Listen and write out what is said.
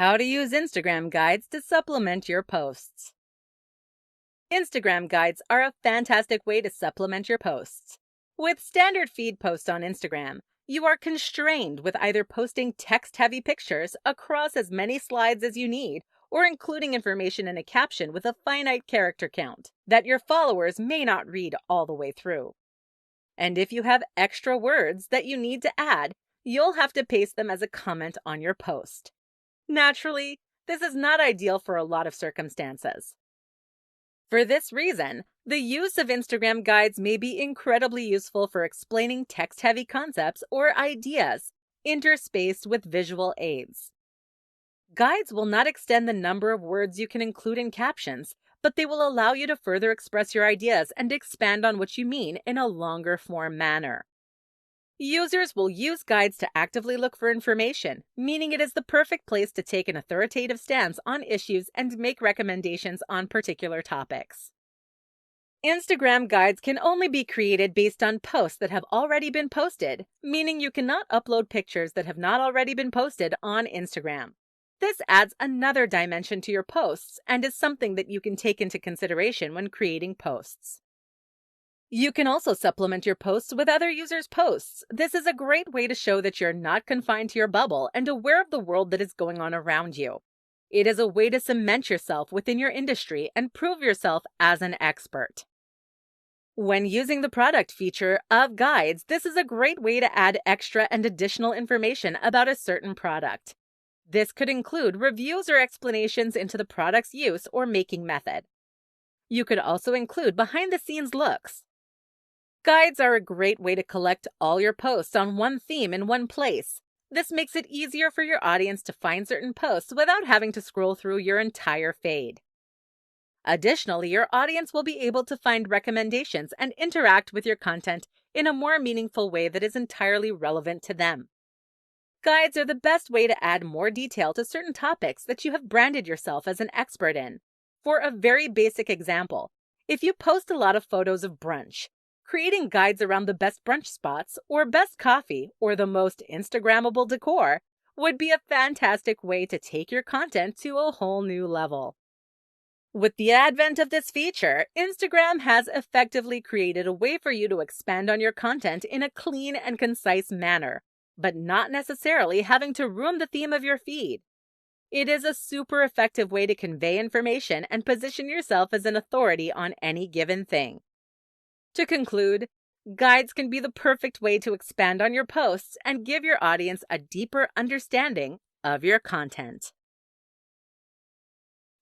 How to use Instagram guides to supplement your posts. Instagram guides are a fantastic way to supplement your posts. With standard feed posts on Instagram, you are constrained with either posting text-heavy pictures across as many slides as you need, or including information in a caption with a finite character count that your followers may not read all the way through. And if you have extra words that you need to add, you'll have to paste them as a comment on your post. Naturally, this is not ideal for a lot of circumstances. For this reason, the use of Instagram guides may be incredibly useful for explaining text-heavy concepts or ideas, interspaced with visual aids. Guides will not extend the number of words you can include in captions, but they will allow you to further express your ideas and expand on what you mean in a longer form manner. Users will use guides to actively look for information, meaning it is the perfect place to take an authoritative stance on issues and make recommendations on particular topics. Instagram guides can only be created based on posts that have already been posted, meaning you cannot upload pictures that have not already been posted on Instagram. This adds another dimension to your posts and is something that you can take into consideration when creating posts. You can also supplement your posts with other users' posts. This is a great way to show that you're not confined to your bubble and aware of the world that is going on around you. It is a way to cement yourself within your industry and prove yourself as an expert. When using the product feature of guides, this is a great way to add extra and additional information about a certain product. This could include reviews or explanations into the product's use or making method. You could also include behind-the-scenes looks. Guides are a great way to collect all your posts on one theme in one place. This makes it easier for your audience to find certain posts without having to scroll through your entire feed. Additionally, your audience will be able to find recommendations and interact with your content in a more meaningful way that is entirely relevant to them. Guides are the best way to add more detail to certain topics that you have branded yourself as an expert in. For a very basic example, if you post a lot of photos of brunch, creating guides around the best brunch spots or best coffee or the most Instagrammable decor would be a fantastic way to take your content to a whole new level. With the advent of this feature, Instagram has effectively created a way for you to expand on your content in a clean and concise manner, but not necessarily having to ruin the theme of your feed. It is a super effective way to convey information and position yourself as an authority on any given thing. To conclude, guides can be the perfect way to expand on your posts and give your audience a deeper understanding of your content.